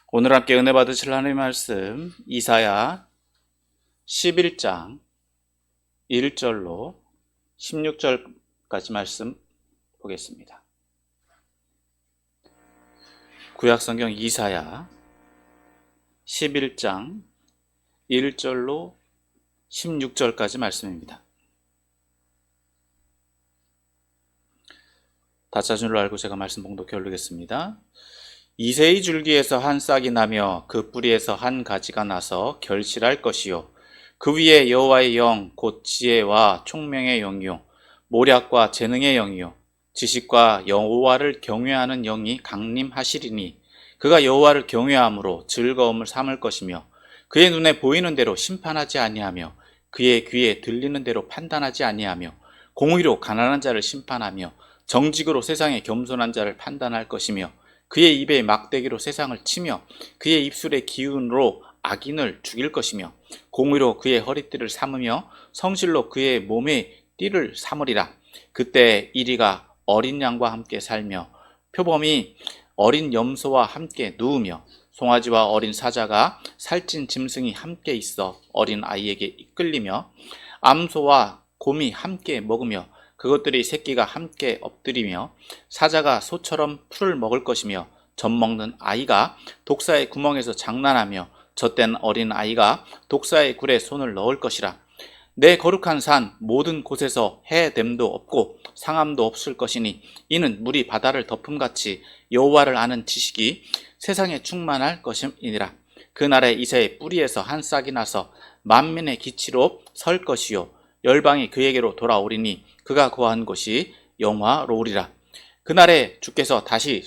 오늘 함께 은혜 받으실 하나님의 말씀 이사야 11장 1절로 16절까지 말씀 보겠습니다. 구약성경 이사야 11장 1절로 16절까지 말씀입니다. 다 찾은 줄 알고 제가 말씀 봉독해 올리겠습니다. 이새의 줄기에서 한 싹이 나며 그 뿌리에서 한 가지가 나서 결실할 것이요 그 위에 여호와의 영 곧 지혜와 총명의 영이요 모략과 재능의 영이요 지식과 여호와를 경외하는 영이 강림하시리니 그가 여호와를 경외함으로 즐거움을 삼을 것이며 그의 눈에 보이는 대로 심판하지 아니하며 그의 귀에 들리는 대로 판단하지 아니하며 공의로 가난한 자를 심판하며 정직으로 세상의 겸손한 자를 판단할 것이며 그의 입에 막대기로 세상을 치며 그의 입술의 기운으로 악인을 죽일 것이며 공의로 그의 허리띠를 삼으며 성실로 그의 몸의 띠를 삼으리라. 그때 이리가 어린 양과 함께 살며 표범이 어린 염소와 함께 누우며 송아지와 어린 사자가 살찐 짐승이 함께 있어 어린 아이에게 이끌리며 암소와 곰이 함께 먹으며 그것들이 새끼가 함께 엎드리며 사자가 소처럼 풀을 먹을 것이며 젖먹는 아이가 독사의 구멍에서 장난하며 젖된 어린 아이가 독사의 굴에 손을 넣을 것이라. 내 거룩한 산 모든 곳에서 해됨도 없고 상함도 없을 것이니 이는 물이 바다를 덮음같이 여호와를 아는 지식이 세상에 충만할 것임이니라. 그날에 이새의 뿌리에서 한 싹이 나서 만민의 기치로 설 것이요 열방이 그에게로 돌아오리니 그가 거한 곳이 영화로우리라. 그날에 주께서 다시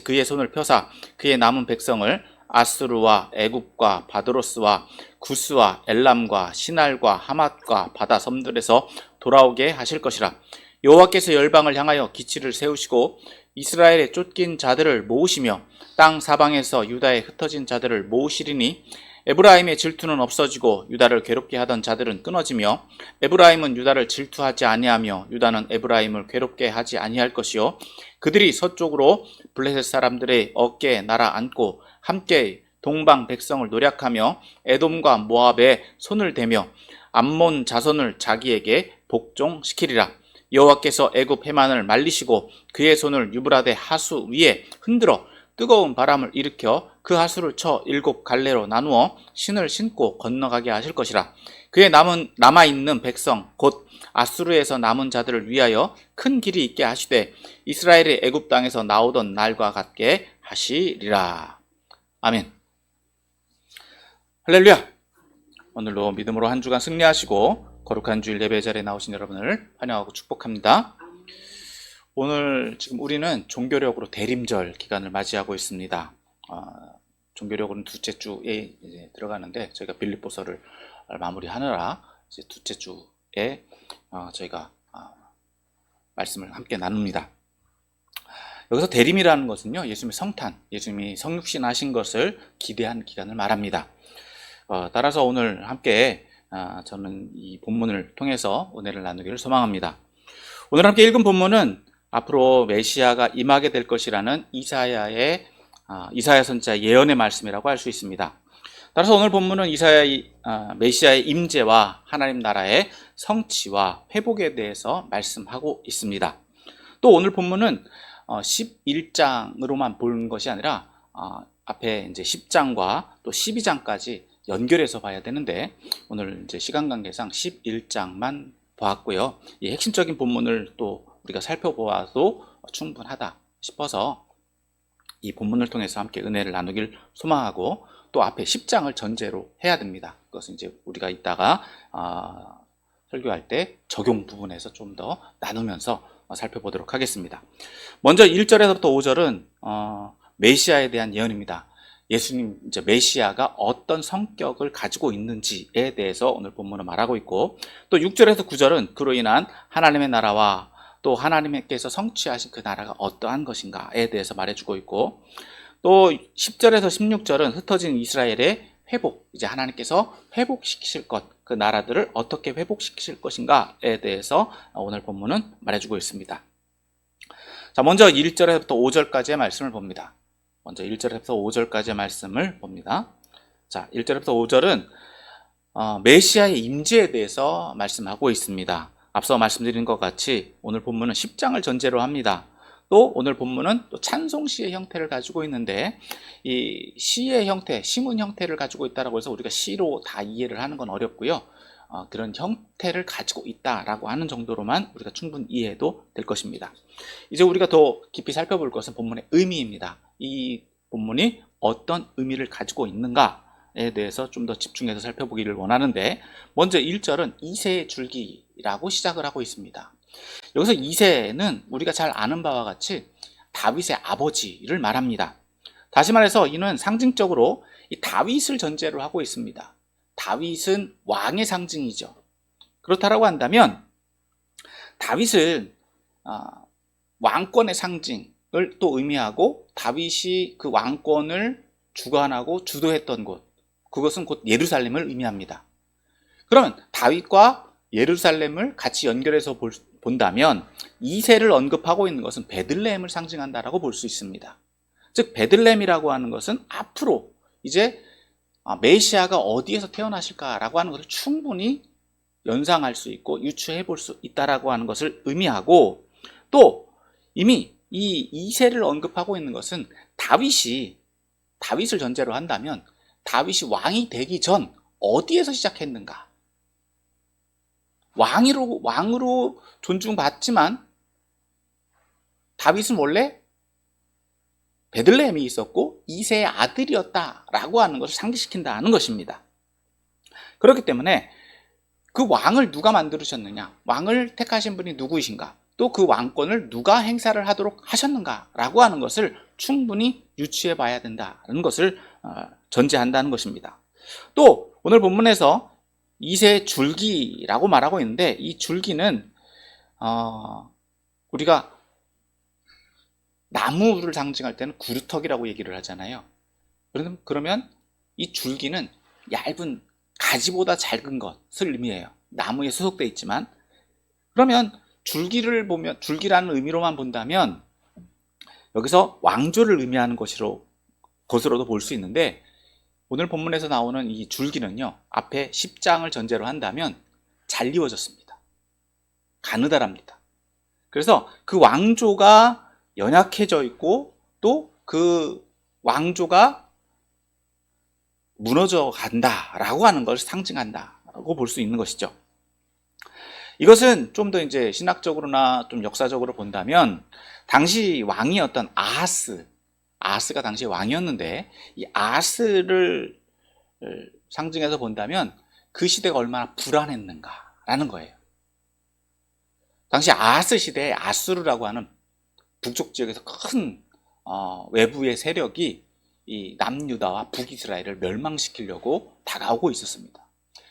그의 손을 펴사 그의 남은 백성을 아수르와 애굽과 바드로스와 구스와 엘람과 시날과 하맛과 바다 섬들에서 돌아오게 하실 것이라. 여호와께서 열방을 향하여 기치를 세우시고 이스라엘에 쫓긴 자들을 모으시며 땅 사방에서 유다에 흩어진 자들을 모으시리니 에브라임의 질투는 없어지고 유다를 괴롭게 하던 자들은 끊어지며 에브라임은 유다를 질투하지 아니하며 유다는 에브라임을 괴롭게 하지 아니할 것이요 그들이 서쪽으로 블레셋 사람들의 어깨에 날아앉고 함께 동방 백성을 노략하며 에돔과 모압에 손을 대며 암몬 자손을 자기에게 복종시키리라. 여호와께서 애굽 해만을 말리시고 그의 손을 유브라데 하수 위에 흔들어 뜨거운 바람을 일으켜 그 하수를 쳐 7 갈래로 나누어 신을 신고 건너가게 하실 것이라. 그의 남아있는 백성 곧 아수르에서 남은 자들을 위하여 큰 길이 있게 하시되 이스라엘의 애굽 땅에서 나오던 날과 같게 하시리라. 아멘. 할렐루야. 오늘도 믿음으로 한 주간 승리하시고 거룩한 주일 예배 자리에 나오신 여러분을 환영하고 축복합니다. 오늘 지금 우리는 종교력으로 대림절 기간을 맞이하고 있습니다. 종교력으로는 둘째 주에 이제 들어가는데 저희가 빌립보서를 마무리하느라 이제 둘째 주에 저희가 말씀을 함께 나눕니다. 여기서 대림이라는 것은요, 예수님의 성탄, 예수님이 성육신 하신 것을 기대한 기간을 말합니다. 따라서 오늘 함께 저는 이 본문을 통해서 은혜를 나누기를 소망합니다. 오늘 함께 읽은 본문은 앞으로 메시아가 임하게 될 것이라는 이사야 선지자의 예언의 말씀이라고 할 수 있습니다. 따라서 오늘 본문은 메시아의 임재와 하나님 나라의 성취와 회복에 대해서 말씀하고 있습니다. 또 오늘 본문은 11장으로만 보는 것이 아니라 앞에 이제 10장과 또 12장까지 연결해서 봐야 되는데 오늘 이제 시간 관계상 11장만 보았고요. 이 핵심적인 본문을 또 우리가 살펴보아도 충분하다 싶어서 이 본문을 통해서 함께 은혜를 나누길 소망하고 또 앞에 10장을 전제로 해야 됩니다. 그것은 이제 우리가 이따가 설교할 때 적용 부분에서 좀 더 나누면서 살펴보도록 하겠습니다. 먼저 1절에서부터 5절은 메시아에 대한 예언입니다. 예수님 이제 메시아가 어떤 성격을 가지고 있는지에 대해서 오늘 본문은 말하고 있고 또 6절에서 9절은 그로 인한 하나님의 나라와 또 하나님께서 성취하신 그 나라가 어떠한 것인가에 대해서 말해주고 있고 또 10절에서 16절은 흩어진 이스라엘의 회복, 이제 하나님께서 회복시키실 것, 그 나라들을 어떻게 회복시키실 것인가에 대해서 오늘 본문은 말해주고 있습니다. 자, 먼저 1절에서부터 5절까지의 말씀을 봅니다. 먼저 1절에서 5절까지의 말씀을 봅니다. 자, 1절에서 5절은 메시아의 임재에 대해서 말씀하고 있습니다. 앞서 말씀드린 것 같이 오늘 본문은 10장을 전제로 합니다. 또 오늘 본문은 또 찬송시의 형태를 가지고 있는데, 이 시의 형태, 시문 형태를 가지고 있다라고 해서 우리가 시로 다 이해를 하는 건 어렵고요. 그런 형태를 가지고 있다라고 하는 정도로만 우리가 충분히 이해해도 될 것입니다. 이제 우리가 더 깊이 살펴볼 것은 본문의 의미입니다. 이 본문이 어떤 의미를 가지고 있는가에 대해서 좀 더 집중해서 살펴보기를 원하는데, 먼저 1절은 이새의 줄기라고 시작을 하고 있습니다. 여기서 이새는 우리가 잘 아는 바와 같이 다윗의 아버지를 말합니다. 다시 말해서 이는 상징적으로 이 다윗을 전제로 하고 있습니다. 다윗은 왕의 상징이죠. 그렇다라고 한다면 다윗은 왕권의 상징을 또 의미하고, 다윗이 그 왕권을 주관하고 주도했던 곳, 그것은 곧 예루살렘을 의미합니다. 그러면 다윗과 예루살렘을 같이 연결해서 본다면 이새를 언급하고 있는 것은 베들레헴을 상징한다라고 볼 수 있습니다. 즉 베들레헴이라고 하는 것은 앞으로 이제 메시아가 어디에서 태어나실까라고 하는 것을 충분히 연상할 수 있고 유추해 볼 수 있다라고 하는 것을 의미하고, 또 이미 이 이새를 언급하고 있는 것은 다윗을 전제로 한다면 다윗이 왕이 되기 전 어디에서 시작했는가? 왕으로 존중받지만 다윗은 원래 베들레헴이 있었고 이새의 아들이었다라고 하는 것을 상기시킨다는 것입니다. 그렇기 때문에 그 왕을 누가 만들으셨느냐, 왕을 택하신 분이 누구이신가, 또 그 왕권을 누가 행사를 하도록 하셨는가라고 하는 것을 충분히 유추해 봐야 된다는 것을 전제한다는 것입니다. 또 오늘 본문에서 이새의 줄기라고 말하고 있는데, 이 줄기는 우리가 나무를 상징할 때는 구루턱이라고 얘기를 하잖아요. 그러면 이 줄기는 얇은 가지보다 작은 것을 의미해요. 나무에 소속되어 있지만, 그러면 줄기라는 의미로만 본다면 여기서 왕조를 의미하는 것으로도 볼 수 있는데, 오늘 본문에서 나오는 이 줄기는요, 앞에 10장을 전제로 한다면 잘리워졌습니다. 가느다랍니다. 그래서 그 왕조가 연약해져 있고 또 그 왕조가 무너져 간다라고 하는 것을 상징한다라고 볼 수 있는 것이죠. 이것은 좀 더 이제 신학적으로나 좀 역사적으로 본다면, 당시 왕이었던 아하스가 당시 왕이었는데, 이 아하스를 상징해서 본다면 그 시대가 얼마나 불안했는가라는 거예요. 당시 아하스 시대에 아수르라고 하는 북쪽 지역에서 큰 외부의 세력이 이 남유다와 북이스라엘을 멸망시키려고 다가오고 있었습니다.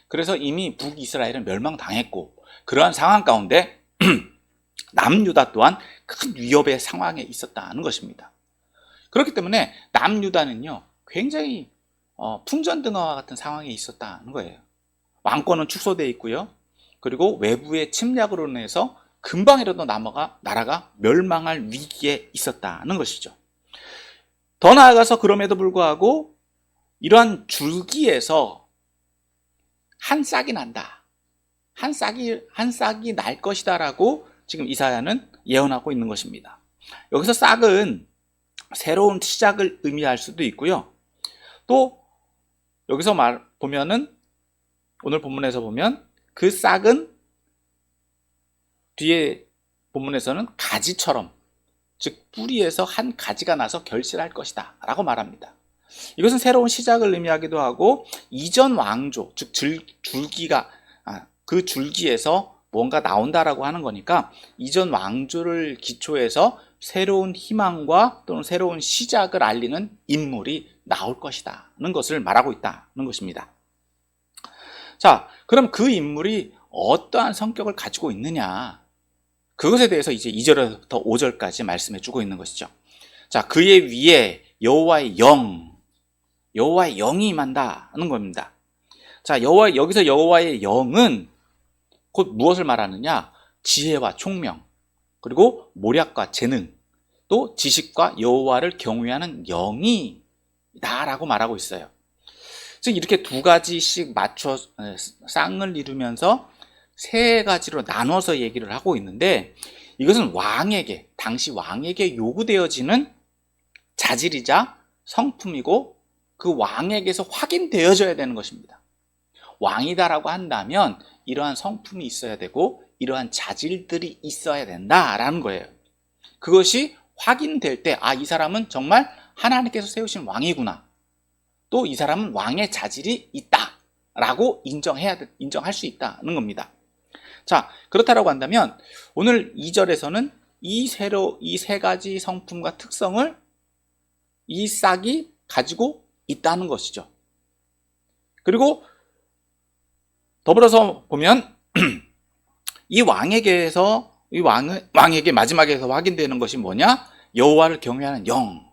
그래서 이미 북이스라엘은 멸망당했고, 그러한 상황 가운데 남유다 또한 큰 위협의 상황에 있었다는 것입니다. 그렇기 때문에 남유다는요, 굉장히 풍전등화와 같은 상황에 있었다는 거예요. 왕권은 축소되어 있고요, 그리고 외부의 침략으로 인해서 금방이라도 나라가 멸망할 위기에 있었다는 것이죠. 더 나아가서 그럼에도 불구하고 이러한 줄기에서 한 싹이 난다, 한 싹이 날 것이다라고 지금 이사야는 예언하고 있는 것입니다. 여기서 싹은 새로운 시작을 의미할 수도 있고요, 또 여기서 보면은 오늘 본문에서 보면 그 싹은 뒤에 본문에서는 가지처럼, 즉 뿌리에서 한 가지가 나서 결실할 것이다 라고 말합니다. 이것은 새로운 시작을 의미하기도 하고, 이전 왕조, 즉 줄기가 그 줄기에서 뭔가 나온다라고 하는 거니까 이전 왕조를 기초해서 새로운 희망과 또는 새로운 시작을 알리는 인물이 나올 것이다는 것을 말하고 있다는 것입니다. 자, 그럼 그 인물이 어떠한 성격을 가지고 있느냐, 그것에 대해서 이제 2절부터 5절까지 말씀해 주고 있는 것이죠. 자, 그의 위에 여호와의 영이 임한다는 겁니다. 자, 여기서 여호와의 영은 곧 무엇을 말하느냐? 지혜와 총명, 그리고 모략과 재능, 또 지식과 여호와를 경외하는 영이다라고 말하고 있어요. 즉 이렇게 두 가지씩 맞춰 쌍을 이루면서 세 가지로 나눠서 얘기를 하고 있는데, 이것은 왕에게, 당시 왕에게 요구되어지는 자질이자 성품이고 그 왕에게서 확인되어져야 되는 것입니다. 왕이다라고 한다면 이러한 성품이 있어야 되고 이러한 자질들이 있어야 된다라는 거예요. 그것이 확인될 때, 아, 이 사람은 정말 하나님께서 세우신 왕이구나, 또 이 사람은 왕의 자질이 있다라고 인정할 수 있다는 겁니다. 자, 그렇다라고 한다면 오늘 2절에서는 이 세 가지 성품과 특성을 이 싹이 가지고 있다는 것이죠. 그리고 더불어서 보면 이 왕에게 마지막에서 확인되는 것이 뭐냐? 여호와를 경외하는 영,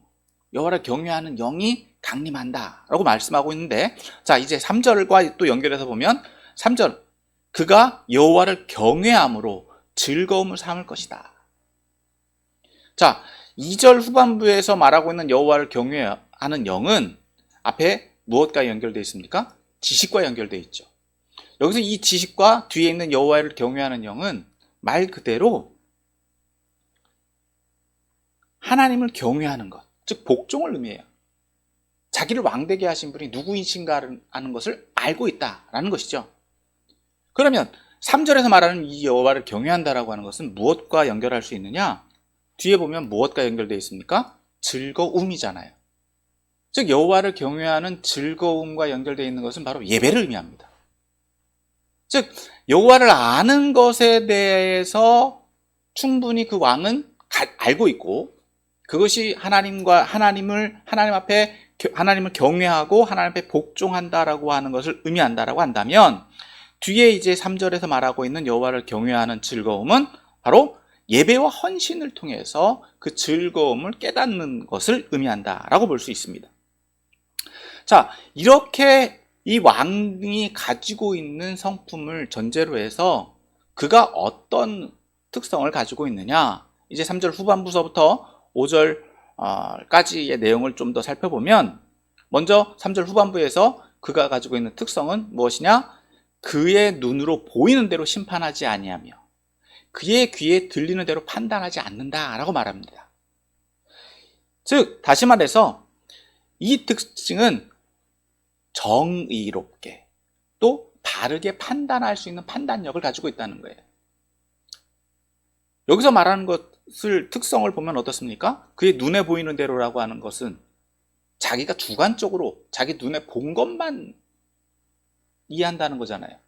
여호와를 경외하는 영이 강림한다라고 말씀하고 있는데, 자, 이제 3절과 또 연결해서 보면 3절, 그가 여호와를 경외함으로 즐거움을 삼을 것이다. 자, 2절 후반부에서 말하고 있는 여호와를 경외하는 영은 앞에 무엇과 연결되어 있습니까? 지식과 연결되어 있죠. 여기서 이 지식과 뒤에 있는 여호와를 경외하는 영은 말 그대로 하나님을 경외하는 것, 즉 복종을 의미해요. 자기를 왕되게 하신 분이 누구이신가 하는 것을 알고 있다라는 것이죠. 그러면 3절에서 말하는 이 여호와를 경외한다라고 하는 것은 무엇과 연결할 수 있느냐? 뒤에 보면 무엇과 연결되어 있습니까? 즐거움이잖아요. 즉 여호와를 경외하는 즐거움과 연결되어 있는 것은 바로 예배를 의미합니다. 즉 여호와를 아는 것에 대해서 충분히 그 왕은 알고 있고, 그것이 하나님 앞에 하나님을 경외하고 하나님 앞에 복종한다라고 하는 것을 의미한다라고 한다면, 뒤에 이제 3절에서 말하고 있는 여호와를 경외하는 즐거움은 바로 예배와 헌신을 통해서 그 즐거움을 깨닫는 것을 의미한다라고 볼 수 있습니다. 자, 이렇게 이 왕이 가지고 있는 성품을 전제로 해서 그가 어떤 특성을 가지고 있느냐, 이제 3절 후반부서부터 5절까지의 내용을 좀 더 살펴보면, 먼저 3절 후반부에서 그가 가지고 있는 특성은 무엇이냐? 그의 눈으로 보이는 대로 심판하지 아니하며 그의 귀에 들리는 대로 판단하지 않는다라고 말합니다. 즉 다시 말해서 이 특징은 정의롭게 또 바르게 판단할 수 있는 판단력을 가지고 있다는 거예요. 여기서 말하는 것을 특성을 보면 어떻습니까? 그의 눈에 보이는 대로라고 하는 것은 자기가 주관적으로 자기 눈에 본 것만 이해한다는 거잖아요.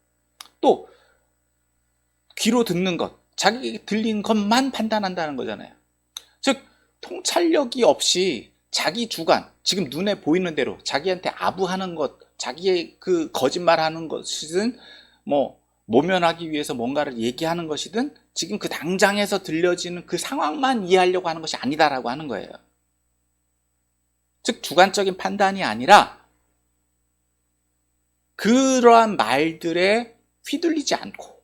또 귀로 듣는 것, 자기에게 들린 것만 판단한다는 거잖아요. 즉 통찰력이 없이 자기 주관, 지금 눈에 보이는 대로 자기한테 아부하는 것, 자기의 그 거짓말하는 것이든 모면하기 위해서 뭔가를 얘기하는 것이든 지금 그 당장에서 들려지는 그 상황만 이해하려고 하는 것이 아니다라고 하는 거예요. 즉 주관적인 판단이 아니라 그러한 말들에 휘둘리지 않고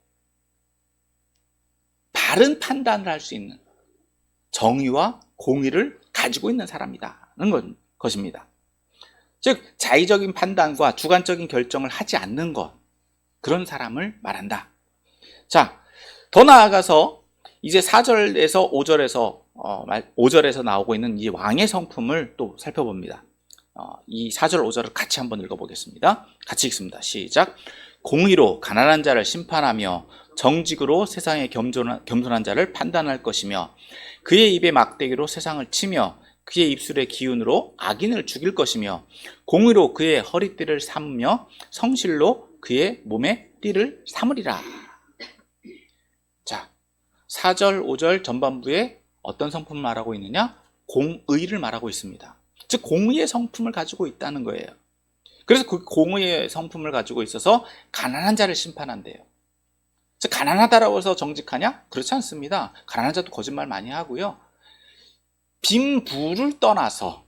바른 판단을 할 수 있는 정의와 공의를 가지고 있는 사람이라는 것입니다. 즉 자의적인 판단과 주관적인 결정을 하지 않는 것, 그런 사람을 말한다. 자, 더 나아가서 이제 4절에서 5절에서 나오고 있는 이 왕의 성품을 또 살펴봅니다. 이 4절 5절을 같이 한번 읽어보겠습니다. 같이 읽습니다. 시작. 공의로 가난한 자를 심판하며 정직으로 세상의 겸손한 자를 판단할 것이며 그의 입의 막대기로 세상을 치며 그의 입술의 기운으로 악인을 죽일 것이며 공의로 그의 허리띠를 삼으며 성실로 그의 몸에 띠를 삼으리라. 자, 4절 5절 전반부에 어떤 성품을 말하고 있느냐? 공의를 말하고 있습니다. 즉 공의의 성품을 가지고 있다는 거예요. 그래서 그 공의의 성품을 가지고 있어서 가난한 자를 심판한대요. 즉 가난하다라고 해서 정직하냐? 그렇지 않습니다. 가난한 자도 거짓말 많이 하고요. 빈부를 떠나서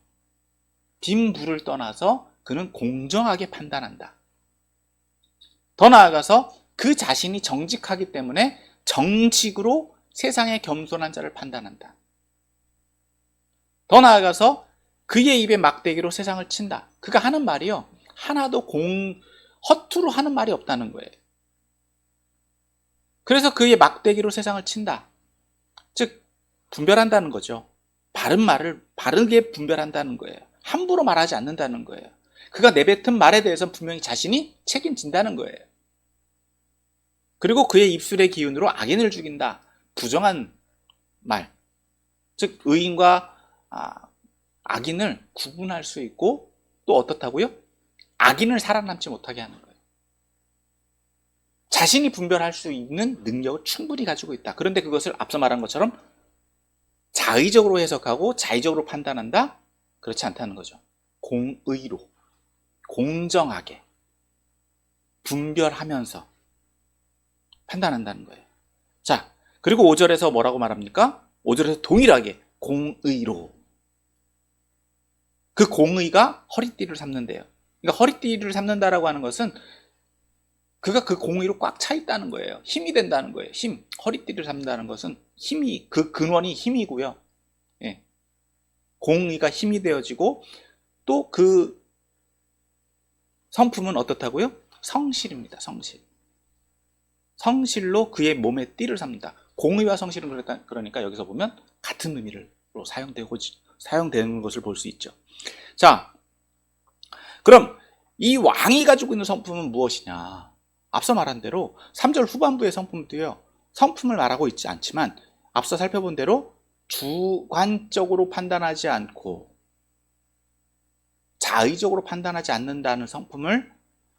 그는 공정하게 판단한다. 더 나아가서 그 자신이 정직하기 때문에 정직으로 세상의 겸손한 자를 판단한다. 더 나아가서 그의 입에 막대기로 세상을 친다. 그가 하는 말이요, 하나도 허투루 하는 말이 없다는 거예요. 그래서 그의 막대기로 세상을 친다. 즉 분별한다는 거죠. 바른 말을 바르게 분별한다는 거예요. 함부로 말하지 않는다는 거예요. 그가 내뱉은 말에 대해서는 분명히 자신이 책임진다는 거예요. 그리고 그의 입술의 기운으로 악인을 죽인다. 부정한 말, 즉 의인과 악인을 구분할 수 있고, 또 어떻다고요? 악인을 살아남지 못하게 하는 거예요. 자신이 분별할 수 있는 능력을 충분히 가지고 있다. 그런데 그것을 앞서 말한 것처럼 자의적으로 해석하고 자의적으로 판단한다? 그렇지 않다는 거죠. 공의로, 공정하게 분별하면서 판단한다는 거예요. 자, 그리고 5절에서 뭐라고 말합니까? 5절에서 동일하게 공의로. 그 공의가 허리띠를 삼는데요. 그러니까 허리띠를 삼는다라고 하는 것은 그가 그 공의로 꽉 차 있다는 거예요. 힘이 된다는 거예요. 힘. 허리띠를 삼는다는 것은 힘이, 그 근원이 힘이고요. 예. 공의가 힘이 되어지고, 또 그 성품은 어떻다고요? 성실입니다. 성실. 성실로 그의 몸에 띠를 삼는다. 공의와 성실은 그러니까 여기서 보면 같은 의미로 사용되는 것을 볼 수 있죠. 자, 그럼 이 왕이 가지고 있는 성품은 무엇이냐? 앞서 말한 대로 3절 후반부의 성품도요, 성품을 말하고 있지 않지만 앞서 살펴본 대로 주관적으로 판단하지 않고 자의적으로 판단하지 않는다는 성품을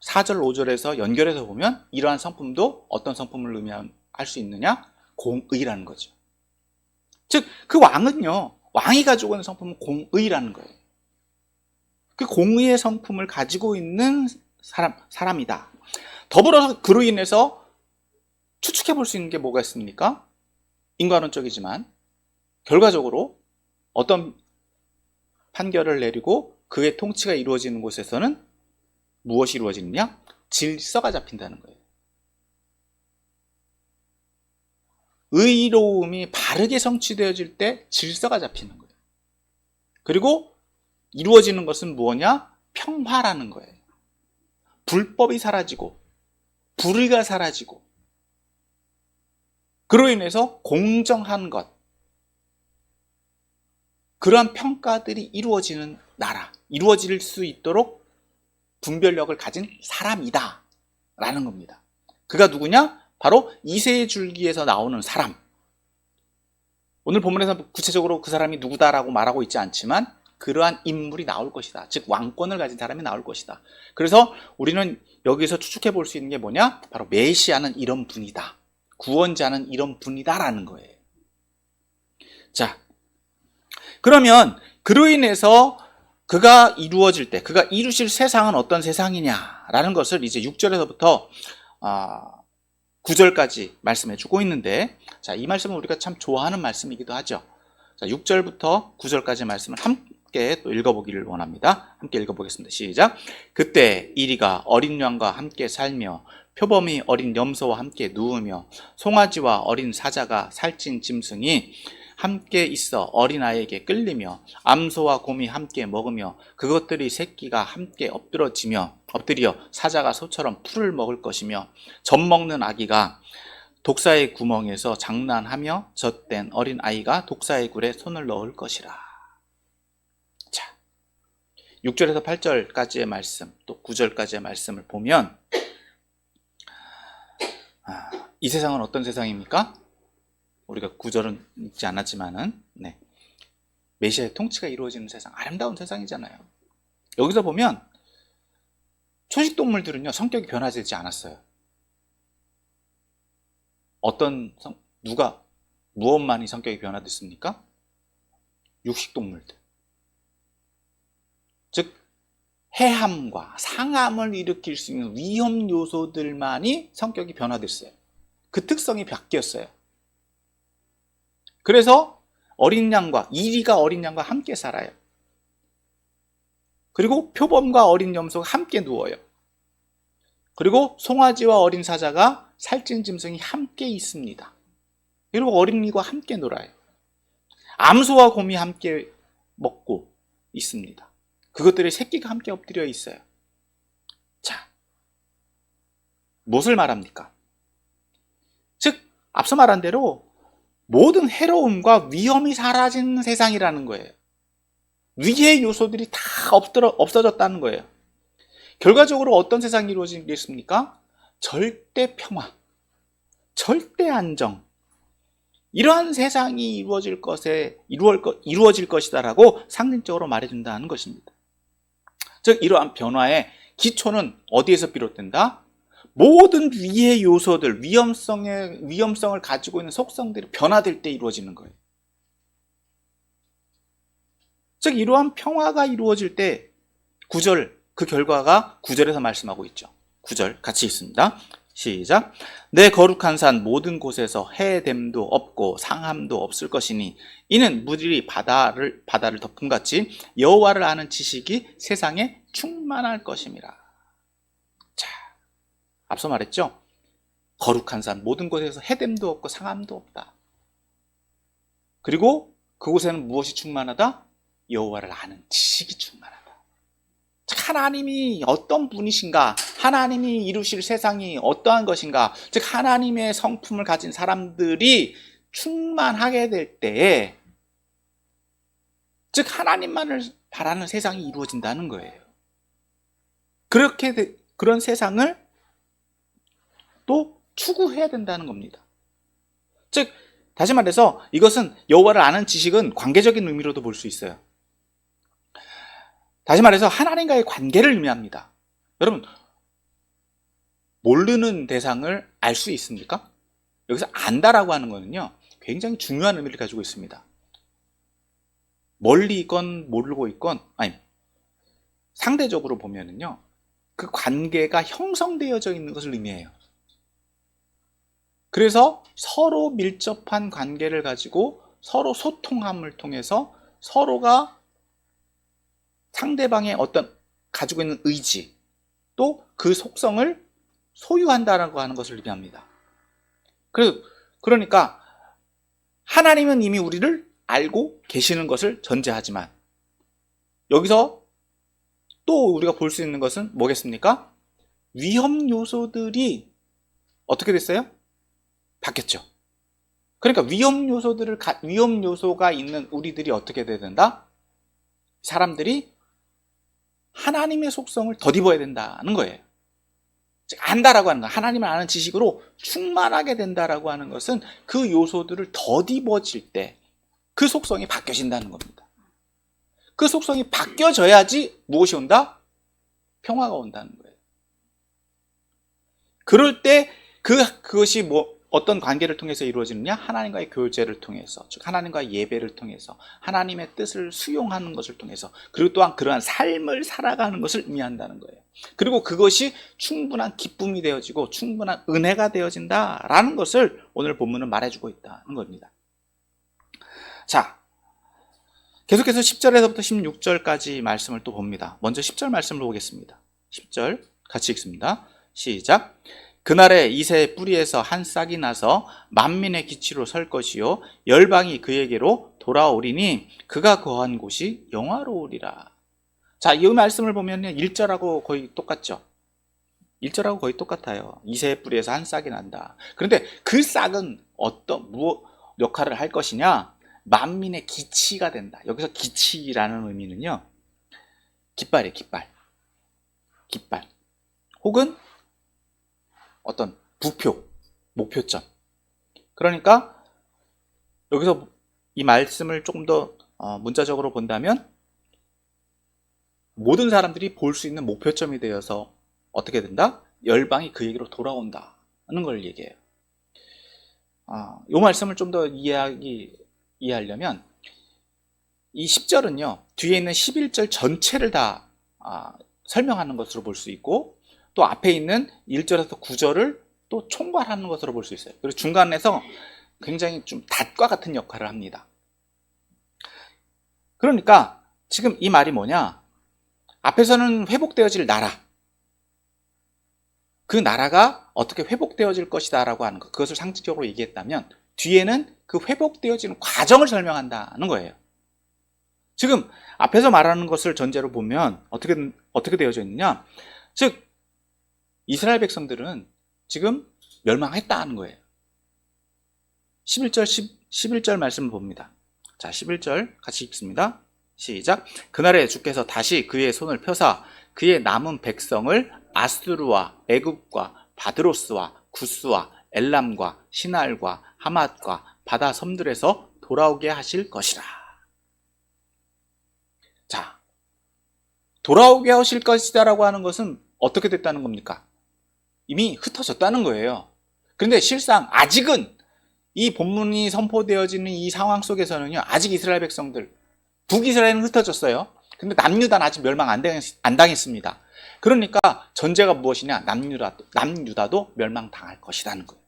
4절 5절에서 연결해서 보면 이러한 성품도 어떤 성품을 의미할 수 있느냐? 공의라는 거죠. 즉 그 왕은요, 왕이 가지고 있는 성품은 공의라는 거예요. 그 공의의 성품을 가지고 있는 사람이다. 더불어서 그로 인해서 추측해 볼 수 있는 게 뭐가 있습니까? 인간론적이지만 결과적으로 어떤 판결을 내리고 그의 통치가 이루어지는 곳에서는 무엇이 이루어지느냐? 질서가 잡힌다는 거예요. 의로움이 바르게 성취되어질 때 질서가 잡히는 거예요. 그리고 이루어지는 것은 무엇이냐? 평화라는 거예요. 불법이 사라지고 불의가 사라지고, 그로 인해서 공정한 것, 그러한 평가들이 이루어지는 나라, 이루어질 수 있도록 분별력을 가진 사람이다 라는 겁니다. 그가 누구냐? 바로 이새의 줄기에서 나오는 사람. 오늘 본문에서 구체적으로 그 사람이 누구다라고 말하고 있지 않지만 그러한 인물이 나올 것이다. 즉 왕권을 가진 사람이 나올 것이다. 그래서 우리는 여기서 추측해 볼 수 있는 게 뭐냐? 바로 메시아는 이런 분이다. 구원자는 이런 분이다라는 거예요. 자, 그러면 그로 인해서 그가 이루어질 때, 그가 이루실 세상은 어떤 세상이냐라는 것을 이제 6절에서부터 9절까지 말씀해 주고 있는데, 자, 이 말씀은 우리가 참 좋아하는 말씀이기도 하죠. 자, 6절부터 9절까지 말씀을 함께 또 읽어보기를 원합니다. 함께 읽어보겠습니다. 시작. 그때 이리가 어린 양과 함께 살며 표범이 어린 염소와 함께 누우며 송아지와 어린 사자가 살찐 짐승이 함께 있어 어린아이에게 끌리며 암소와 곰이 함께 먹으며 그것들이 새끼가 함께 엎드려 사자가 소처럼 풀을 먹을 것이며 젖 먹는 아기가 독사의 구멍에서 장난하며 젖된 어린아이가 독사의 굴에 손을 넣을 것이라. 자, 6절에서 8절까지의 말씀, 또 9절까지의 말씀을 보면 이 세상은 어떤 세상입니까? 우리가 9절은 읽지 않았지만은 메시아의 통치가 이루어지는 세상, 아름다운 세상이잖아요. 여기서 보면 초식동물들은요 성격이 변화되지 않았어요. 무엇만이 성격이 변화됐습니까? 육식동물들. 즉 해함과 상함을 일으킬 수 있는 위험 요소들만이 성격이 변화됐어요. 그 특성이 바뀌었어요. 그래서 이리가 어린 양과 함께 살아요. 그리고 표범과 어린 염소가 함께 누워요. 그리고 송아지와 어린 사자가 살찐 짐승이 함께 있습니다. 그리고 어린이와 함께 놀아요. 암소와 곰이 함께 먹고 있습니다. 그것들의 새끼가 함께 엎드려 있어요. 자, 무엇을 말합니까? 즉, 앞서 말한 대로 모든 해로움과 위험이 사라진 세상이라는 거예요. 위의 요소들이 다 없어졌다는 거예요. 결과적으로 어떤 세상이 이루어지겠습니까? 절대 평화, 절대 안정, 이러한 세상이 이루어질 것이다라고 상징적으로 말해준다는 것입니다. 즉, 이러한 변화의 기초는 어디에서 비롯된다? 모든 위의 요소들, 위험성을 가지고 있는 속성들이 변화될 때 이루어지는 거예요. 즉, 이러한 평화가 이루어질 때 그 결과가 9절에서 말씀하고 있죠. 9절 같이 있습니다. 시작. 내 거룩한 산 모든 곳에서 해됨도 없고 상함도 없을 것이니 이는 물이 바다를 덮음같이 여호와를 아는 지식이 세상에 충만할 것임이라. 자, 앞서 말했죠. 거룩한 산 모든 곳에서 해됨도 없고 상함도 없다. 그리고 그곳에는 무엇이 충만하다? 여호와를 아는 지식이 충만하다. 즉, 하나님이 어떤 분이신가, 하나님이 이루실 세상이 어떠한 것인가, 즉 하나님의 성품을 가진 사람들이 충만하게 될 때에, 즉 하나님만을 바라는 세상이 이루어진다는 거예요. 그런 세상을 또 추구해야 된다는 겁니다. 즉, 다시 말해서 이것은 여호와를 아는 지식은 관계적인 의미로도 볼 수 있어요. 다시 말해서 하나님과의 관계를 의미합니다. 여러분, 모르는 대상을 알 수 있습니까? 여기서 안다라고 하는 거는요, 굉장히 중요한 의미를 가지고 있습니다. 멀리 있건 모르고 있건, 상대적으로 보면은요, 그 관계가 형성되어져 있는 것을 의미해요. 그래서 서로 밀접한 관계를 가지고 서로 소통함을 통해서 서로가 상대방의 어떤 가지고 있는 의지, 또 그 속성을 소유한다라고 하는 것을 의미합니다. 그러니까 하나님은 이미 우리를 알고 계시는 것을 전제하지만 여기서 또 우리가 볼 수 있는 것은 뭐겠습니까? 위험 요소들이 어떻게 됐어요? 바뀌었죠. 그러니까 위험 요소가 있는 우리들이 어떻게 돼야 된다? 사람들이 하나님의 속성을 덧입어야 된다는 거예요. 즉, 안다라고 하는 건, 하나님을 아는 지식으로 충만하게 된다라고 하는 것은 그 요소들을 덧입어질 때 그 속성이 바뀌어진다는 겁니다. 그 속성이 바뀌어져야지 무엇이 온다? 평화가 온다는 거예요. 그럴 때 그것이 어떤 관계를 통해서 이루어지느냐? 하나님과의 교제를 통해서, 즉 하나님과의 예배를 통해서, 하나님의 뜻을 수용하는 것을 통해서, 그리고 또한 그러한 삶을 살아가는 것을 의미한다는 거예요. 그리고 그것이 충분한 기쁨이 되어지고 충분한 은혜가 되어진다라는 것을 오늘 본문은 말해주고 있다는 겁니다. 자, 계속해서 10절에서부터 16절까지 말씀을 또 봅니다. 먼저 10절 말씀을 보겠습니다. 10절 같이 읽습니다. 시작. 그날에 이새의 뿌리에서 한 싹이 나서 만민의 기치로 설 것이요 열방이 그에게로 돌아오리니 그가 거한 곳이 영화로우리라. 자, 이 말씀을 보면 1절하고 거의 똑같죠. 1절하고 거의 똑같아요. 이새의 뿌리에서 한 싹이 난다. 그런데 그 싹은 무엇 역할을 할 것이냐? 만민의 기치가 된다. 여기서 기치라는 의미는요, 깃발이에요. 깃발. 혹은 어떤 부표, 목표점. 그러니까 여기서 이 말씀을 조금 더 문자적으로 본다면 모든 사람들이 볼 수 있는 목표점이 되어서 어떻게 된다? 열방이 그에게로 돌아온다는 걸 얘기해요. 이 말씀을 좀 더 이해하려면 이 10절은요, 뒤에 있는 11절 전체를 다 설명하는 것으로 볼 수 있고, 또 앞에 있는 1절에서 9절을 또 총괄하는 것으로 볼 수 있어요. 그리고 중간에서 굉장히 좀 닷과 같은 역할을 합니다. 그러니까 지금 이 말이 뭐냐? 앞에서는 회복되어질 나라, 그 나라가 어떻게 회복되어질 것이다 라고 하는 것, 그것을 상징적으로 얘기했다면 뒤에는 그 회복되어지는 과정을 설명한다는 거예요. 지금 앞에서 말하는 것을 전제로 보면 어떻게 되어져 있느냐? 즉 이스라엘 백성들은 지금 멸망했다는 거예요. 11절 말씀을 봅니다. 자, 11절 같이 읽습니다. 시작. 그날에 주께서 다시 그의 손을 펴사 그의 남은 백성을 아수르와 애굽과 바드로스와 구스와 엘람과 시날과 하맛과 바다 섬들에서 돌아오게 하실 것이라. 자, 돌아오게 하실 것이다라고 하는 것은 어떻게 됐다는 겁니까? 이미 흩어졌다는 거예요. 그런데 실상 아직은 이 본문이 선포되어지는 이 상황 속에서는요, 아직 이스라엘 백성들, 북이스라엘은 흩어졌어요. 근데 남유다는 아직 멸망 안 당했습니다. 그러니까 전제가 무엇이냐? 남유다도 멸망당할 것이라는 거예요.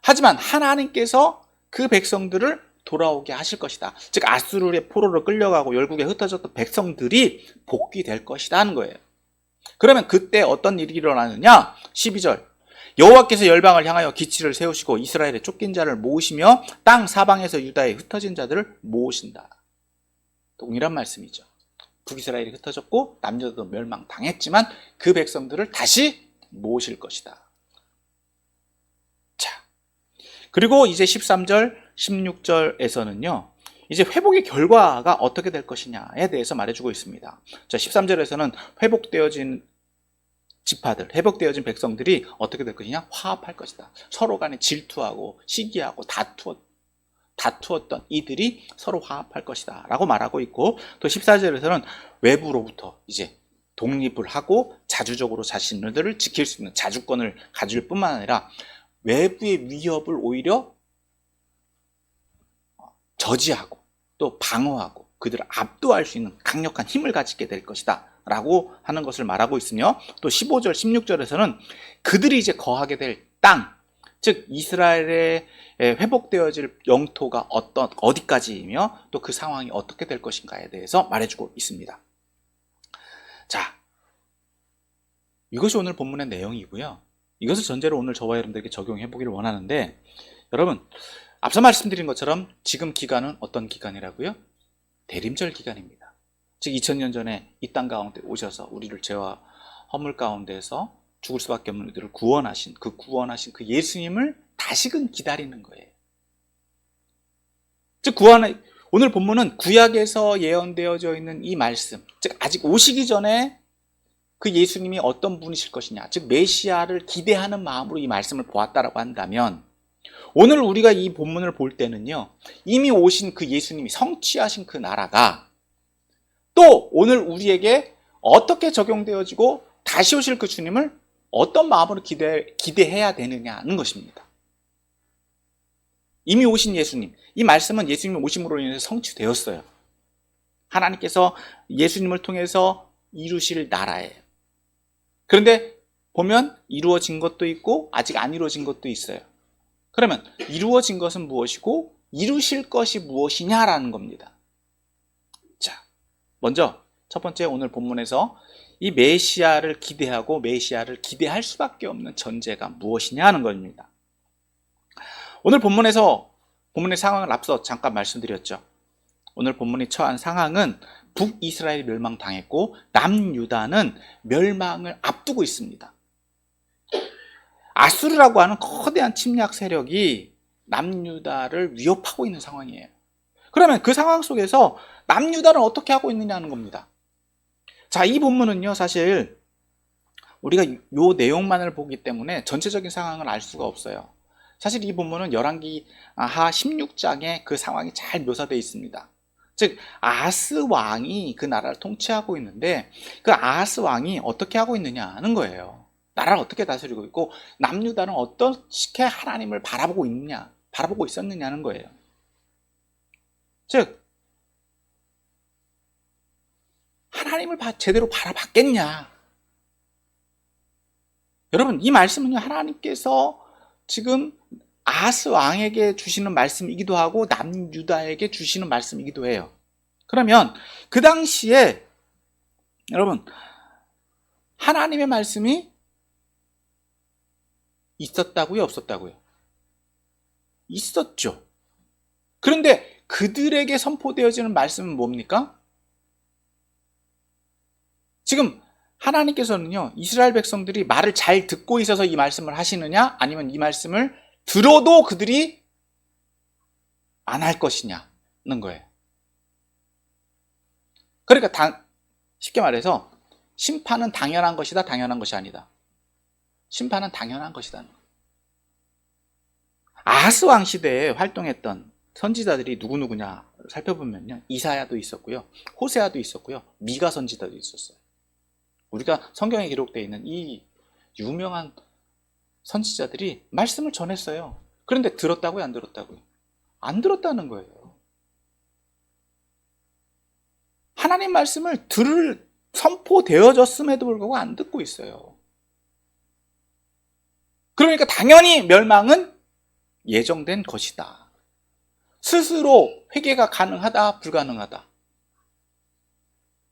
하지만 하나님께서 그 백성들을 돌아오게 하실 것이다. 즉 아수르의 포로로 끌려가고 열국에 흩어졌던 백성들이 복귀될 것이라는 거예요. 그러면 그때 어떤 일이 일어나느냐? 12절. 여호와께서 열방을 향하여 기치를 세우시고 이스라엘의 쫓긴 자를 모으시며 땅 사방에서 유다의 흩어진 자들을 모으신다. 동일한 말씀이죠. 북이스라엘이 흩어졌고 남유다도 멸망당했지만 그 백성들을 다시 모으실 것이다. 자, 그리고 이제 13절, 16절에서는요. 이제 회복의 결과가 어떻게 될 것이냐에 대해서 말해주고 있습니다. 자, 13절에서는 회복되어진 지파들, 회복되어진 백성들이 어떻게 될 것이냐? 화합할 것이다. 서로 간에 질투하고 시기하고 다투었던 이들이 서로 화합할 것이다 라고 말하고 있고, 또 14절에서는 외부로부터 이제 독립을 하고 자주적으로 자신들을 지킬 수 있는 자주권을 가질 뿐만 아니라 외부의 위협을 오히려 저지하고 또 방어하고 그들을 압도할 수 있는 강력한 힘을 가지게 될 것이다 라고 하는 것을 말하고 있으며, 또 15절, 16절에서는 그들이 이제 거하게 될 땅, 즉 이스라엘의 회복되어질 영토가 어디까지이며 또 그 상황이 어떻게 될 것인가에 대해서 말해주고 있습니다. 자, 이것이 오늘 본문의 내용이고요. 이것을 전제로 오늘 저와 여러분들에게 적용해 보기를 원하는데, 여러분 앞서 말씀드린 것처럼 지금 기간은 어떤 기간이라고요? 대림절 기간입니다. 즉 2000년 전에 이 땅 가운데 오셔서 우리를 죄와 허물 가운데서 죽을 수밖에 없는 우리들을 구원하신 그 예수님을 다시금 기다리는 거예요. 즉 오늘 본문은 구약에서 예언되어져 있는 이 말씀, 즉 아직 오시기 전에 그 예수님이 어떤 분이실 것이냐, 즉 메시아를 기대하는 마음으로 이 말씀을 보았다라고 한다면, 오늘 우리가 이 본문을 볼 때는요, 이미 오신 그 예수님이 성취하신 그 나라가 또 오늘 우리에게 어떻게 적용되어지고 다시 오실 그 주님을 어떤 마음으로 기대해야 되느냐는 것입니다. 이미 오신 예수님, 이 말씀은 예수님이 오심으로 인해서 성취되었어요. 하나님께서 예수님을 통해서 이루실 나라예요. 그런데 보면 이루어진 것도 있고 아직 안 이루어진 것도 있어요. 그러면 이루어진 것은 무엇이고 이루실 것이 무엇이냐라는 겁니다. 자, 먼저 첫 번째 오늘 본문에서 이 메시아를 기대하고 메시아를 기대할 수밖에 없는 전제가 무엇이냐는 겁니다. 오늘 본문의 상황을 앞서 잠깐 말씀드렸죠. 오늘 본문이 처한 상황은 북이스라엘이 멸망당했고 남유다는 멸망을 앞두고 있습니다. 아수르라고 하는 거대한 침략 세력이 남유다를 위협하고 있는 상황이에요. 그러면 그 상황 속에서 남유다는 어떻게 하고 있느냐는 겁니다. 자, 이 본문은요, 사실 우리가 이 내용만을 보기 때문에 전체적인 상황을 알 수가 없어요. 사실 이 본문은 열왕기 하 16장에 그 상황이 잘 묘사되어 있습니다. 즉 아하스 왕이 그 나라를 통치하고 있는데 그 아하스 왕이 어떻게 하고 있느냐는 거예요. 나라를 어떻게 다스리고 있고 남유다는 어떻게 하나님을 바라보고 있었느냐는 거예요. 즉 하나님을 제대로 바라봤겠냐. 여러분 이 말씀은요, 하나님께서 지금 아하스 왕에게 주시는 말씀이기도 하고 남유다에게 주시는 말씀이기도 해요. 그러면 그 당시에 여러분 하나님의 말씀이 있었다고요, 없었다고요? 있었죠. 그런데 그들에게 선포되어지는 말씀은 뭡니까? 지금 하나님께서는요, 이스라엘 백성들이 말을 잘 듣고 있어서 이 말씀을 하시느냐, 아니면 이 말씀을 들어도 그들이 안 할 것이냐는 거예요. 그러니까 쉽게 말해서 심판은 당연한 것이다, 당연한 것이 아니다. 심판은 당연한 것이다. 아하스 왕 시대에 활동했던 선지자들이 누구누구냐 살펴보면요, 이사야도 있었고요, 호세아도 있었고요, 미가 선지자도 있었어요. 우리가 성경에 기록되어 있는 이 유명한 선지자들이 말씀을 전했어요. 그런데 들었다고요, 안 들었다고요? 안 들었다는 거예요. 하나님 말씀을 선포되어졌음에도 불구하고 안 듣고 있어요. 그러니까 당연히 멸망은 예정된 것이다. 스스로 회개가 가능하다, 불가능하다?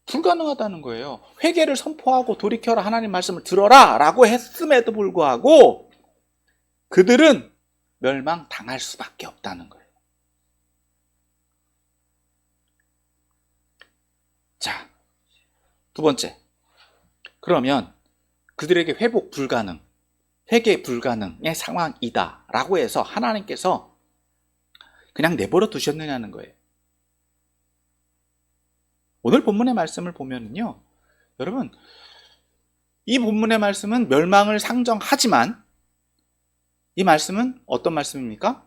불가능하다는 거예요. 회개를 선포하고 돌이켜라, 하나님 말씀을 들어라 라고 했음에도 불구하고 그들은 멸망당할 수밖에 없다는 거예요. 자, 두 번째. 그러면 그들에게 회복 불가능, 회개 불가능의 상황이다 라고 해서 하나님께서 그냥 내버려 두셨느냐는 거예요. 오늘 본문의 말씀을 보면요, 여러분, 이 본문의 말씀은 멸망을 상정하지만 이 말씀은 어떤 말씀입니까?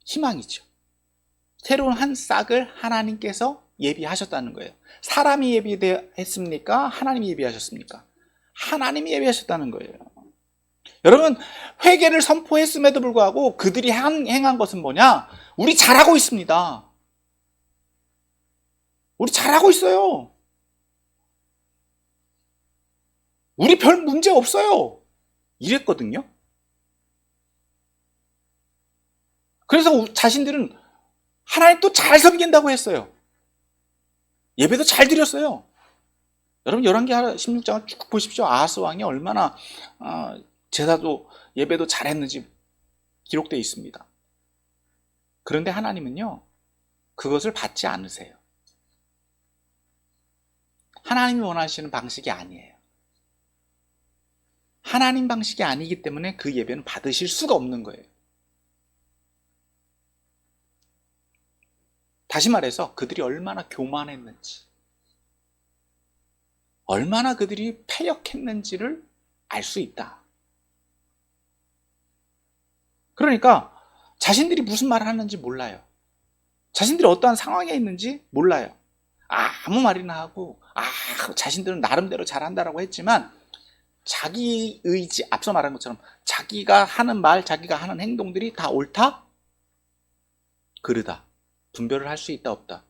희망이죠. 새로운 한 싹을 하나님께서 예비하셨다는 거예요. 사람이 예비했습니까? 하나님이 예비하셨습니까? 하나님이 예비하셨다는 거예요. 여러분, 회개를 선포했음에도 불구하고 그들이 행한 것은 뭐냐? 우리 잘하고 있습니다. 우리 잘하고 있어요. 우리 별 문제 없어요. 이랬거든요. 그래서 자신들은 하나님 또 잘 섬긴다고 했어요. 예배도 잘 드렸어요. 여러분, 열왕기 16장을 쭉 보십시오. 아하스 왕이 얼마나 제사도 예배도 잘했는지 기록되어 있습니다. 그런데 하나님은요, 그것을 받지 않으세요. 하나님이 원하시는 방식이 아니에요. 하나님 방식이 아니기 때문에 그 예배는 받으실 수가 없는 거예요. 다시 말해서 그들이 얼마나 교만했는지, 얼마나 그들이 패역했는지를 알 수 있다. 그러니까 자신들이 무슨 말을 하는지 몰라요. 자신들이 어떠한 상황에 있는지 몰라요. 아무 말이나 하고 자신들은 나름대로 잘한다라고 했지만 자기 의지, 앞서 말한 것처럼 자기가 하는 말, 자기가 하는 행동들이 다 옳다? 그르다. 분별을 할 수 있다, 없다?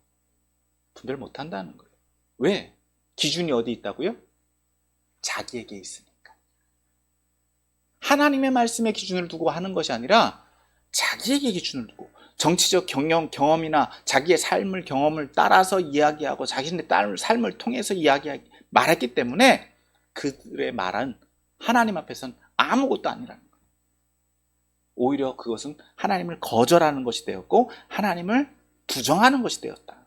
분별 못 한다는 거예요. 왜? 기준이 어디 있다고요? 자기에게 있으니까. 하나님의 말씀에 기준을 두고 하는 것이 아니라 자기에게 기준을 두고, 정치적 경험이나 자기의 삶을 경험을 따라서 이야기하고 자신의 삶을 통해서 말했기 때문에 그들의 말은 하나님 앞에서는 아무것도 아니라는 거예요. 오히려 그것은 하나님을 거절하는 것이 되었고 하나님을 부정하는 것이 되었다.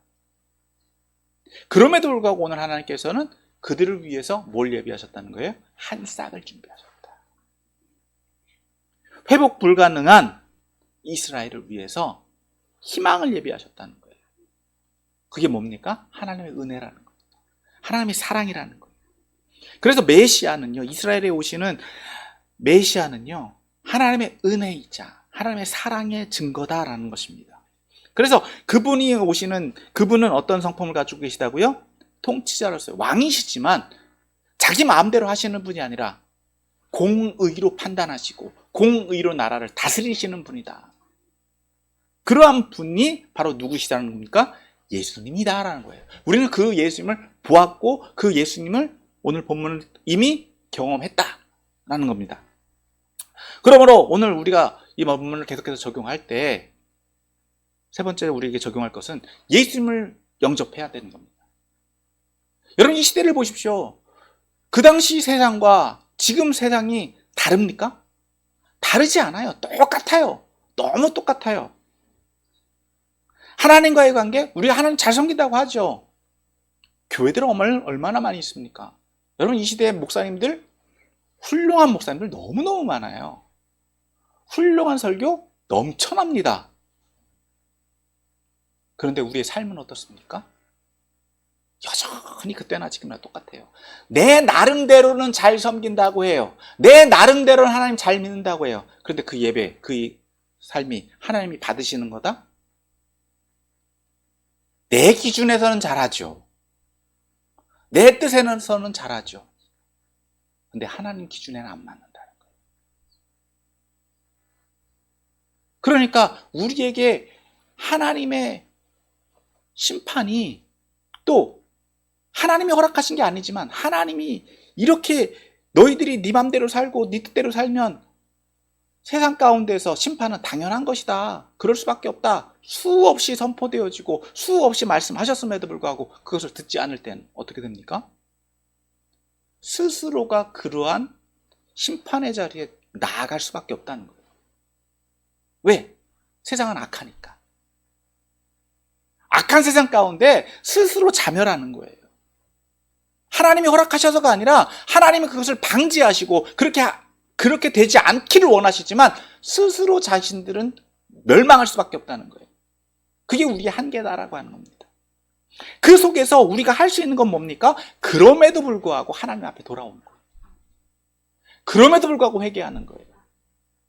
그럼에도 불구하고 오늘 하나님께서는 그들을 위해서 뭘 예비하셨다는 거예요? 한 싹을 준비하셨다. 회복 불가능한 이스라엘을 위해서 희망을 예비하셨다는 거예요. 그게 뭡니까? 하나님의 은혜라는 겁니다. 하나님의 사랑이라는 거예요. 그래서 메시아는요, 이스라엘에 오시는 메시아는요, 하나님의 은혜이자 하나님의 사랑의 증거다라는 것입니다. 그래서 그분은 어떤 성품을 가지고 계시다고요? 통치자로서요. 왕이시지만 자기 마음대로 하시는 분이 아니라 공의로 판단하시고 공의로 나라를 다스리시는 분이다. 그러한 분이 바로 누구시다는 겁니까? 예수님이다라는 거예요. 우리는 그 예수님을 보았고 그 예수님을 오늘 본문을 이미 경험했다라는 겁니다. 그러므로 오늘 우리가 이 본문을 계속해서 적용할 때 세 번째 우리에게 적용할 것은 예수님을 영접해야 되는 겁니다. 여러분, 이 시대를 보십시오. 그 당시 세상과 지금 세상이 다릅니까? 다르지 않아요. 똑같아요. 너무 똑같아요. 하나님과의 관계, 우리가 하나님 잘 섬긴다고 하죠. 교회들 얼마나 많이 있습니까? 여러분, 이 시대의 목사님들, 훌륭한 목사님들 너무너무 많아요. 훌륭한 설교 넘쳐납니다. 그런데 우리의 삶은 어떻습니까? 여전히 그때나 지금이나 똑같아요. 내 나름대로는 잘 섬긴다고 해요. 내 나름대로는 하나님 잘 믿는다고 해요. 그런데 그 예배, 그 삶이 하나님이 받으시는 거다? 내 기준에서는 잘하죠. 내 뜻에서는 잘하죠. 근데 하나님 기준에는 안 맞는다는 거예요. 그러니까 우리에게 하나님의 심판이, 또 하나님이 허락하신 게 아니지만 하나님이 이렇게 너희들이 네 맘대로 살고 네 뜻대로 살면 세상 가운데서 심판은 당연한 것이다, 그럴 수밖에 없다, 수없이 선포되어지고 수없이 말씀하셨음에도 불구하고 그것을 듣지 않을 땐 어떻게 됩니까? 스스로가 그러한 심판의 자리에 나아갈 수밖에 없다는 거예요. 왜? 세상은 악하니까. 악한 세상 가운데 스스로 자멸하는 거예요. 하나님이 허락하셔서가 아니라 하나님이 그것을 방지하시고 그렇게 되지 않기를 원하시지만 스스로 자신들은 멸망할 수밖에 없다는 거예요. 그게 우리의 한계다라고 하는 겁니다. 그 속에서 우리가 할 수 있는 건 뭡니까? 그럼에도 불구하고 하나님 앞에 돌아오는 거예요. 그럼에도 불구하고 회개하는 거예요.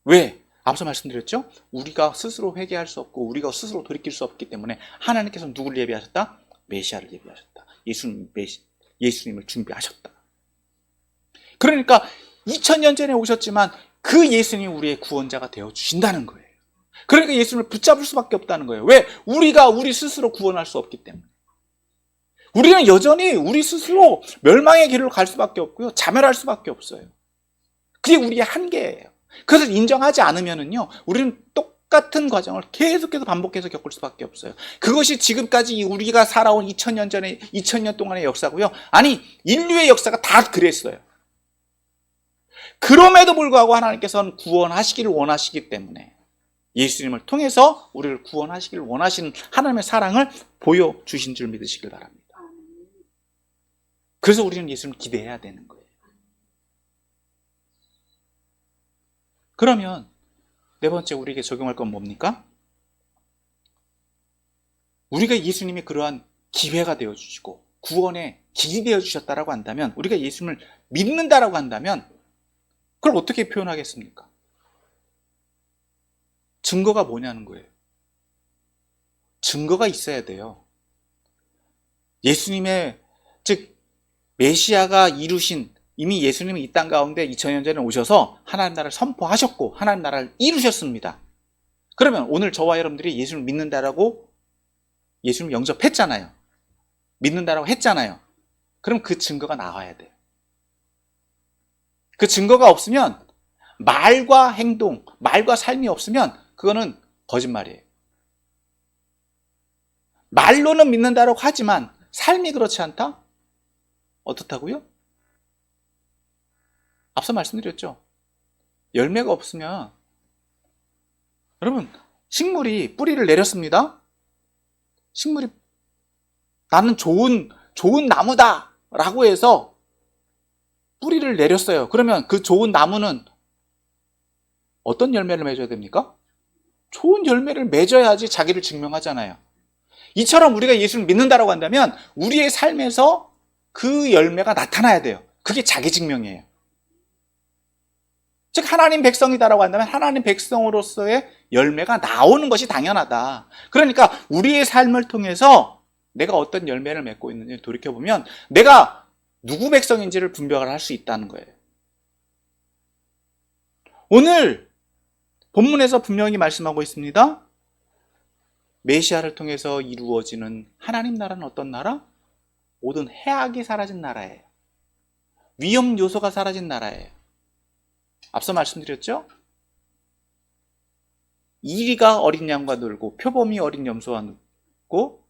왜? 앞서 말씀드렸죠? 우리가 스스로 회개할 수 없고 우리가 스스로 돌이킬 수 없기 때문에 하나님께서 누구를 예비하셨다? 메시아를 예비하셨다. 예수님을 준비하셨다. 그러니까 2000년 전에 오셨지만 그 예수님이 우리의 구원자가 되어주신다는 거예요. 그러니까 예수님을 붙잡을 수밖에 없다는 거예요. 왜? 우리가 우리 스스로 구원할 수 없기 때문에. 우리는 여전히 우리 스스로 멸망의 길을 갈 수밖에 없고요, 자멸할 수밖에 없어요. 그게 우리의 한계예요. 그것을 인정하지 않으면은요, 우리는 똑같은 과정을 계속해서 반복해서 겪을 수밖에 없어요. 그것이 지금까지 우리가 살아온 2000년 동안의 역사고요. 아니, 인류의 역사가 다 그랬어요. 그럼에도 불구하고 하나님께서는 구원하시기를 원하시기 때문에 예수님을 통해서 우리를 구원하시기를 원하시는 하나님의 사랑을 보여주신 줄 믿으시길 바랍니다. 그래서 우리는 예수님을 기대해야 되는 거예요. 그러면 네 번째 우리에게 적용할 건 뭡니까? 우리가 예수님이 그러한 기회가 되어주시고 구원의 길이 되어주셨다라고 한다면, 우리가 예수님을 믿는다라고 한다면 그걸 어떻게 표현하겠습니까? 증거가 뭐냐는 거예요. 증거가 있어야 돼요. 예수님의, 즉 메시아가 이루신, 이미 예수님이 이 땅 가운데 2000년 전에 오셔서 하나님 나라를 선포하셨고 하나님 나라를 이루셨습니다. 그러면 오늘 저와 여러분들이 예수님을 믿는다라고 예수님을 영접했잖아요. 믿는다라고 했잖아요. 그럼 그 증거가 나와야 돼요. 그 증거가 없으면, 말과 행동, 말과 삶이 없으면 그거는 거짓말이에요. 말로는 믿는다라고 하지만 삶이 그렇지 않다? 어떻다고요? 앞서 말씀드렸죠. 열매가 없으면, 여러분, 식물이 뿌리를 내렸습니다. 식물이 나는 좋은 나무다 라고 해서 뿌리를 내렸어요. 그러면 그 좋은 나무는 어떤 열매를 맺어야 됩니까? 좋은 열매를 맺어야지 자기를 증명하잖아요. 이처럼 우리가 예수를 믿는다라고 한다면 우리의 삶에서 그 열매가 나타나야 돼요. 그게 자기 증명이에요. 즉 하나님 백성이다라고 한다면 하나님 백성으로서의 열매가 나오는 것이 당연하다. 그러니까 우리의 삶을 통해서 내가 어떤 열매를 맺고 있는지 돌이켜보면 내가 누구 백성인지를 분별을 할 수 있다는 거예요. 오늘 본문에서 분명히 말씀하고 있습니다. 메시아를 통해서 이루어지는 하나님 나라는 어떤 나라? 모든 해악이 사라진 나라예요. 위험 요소가 사라진 나라예요. 앞서 말씀드렸죠? 이리가 어린 양과 놀고 표범이 어린 염소와 놀고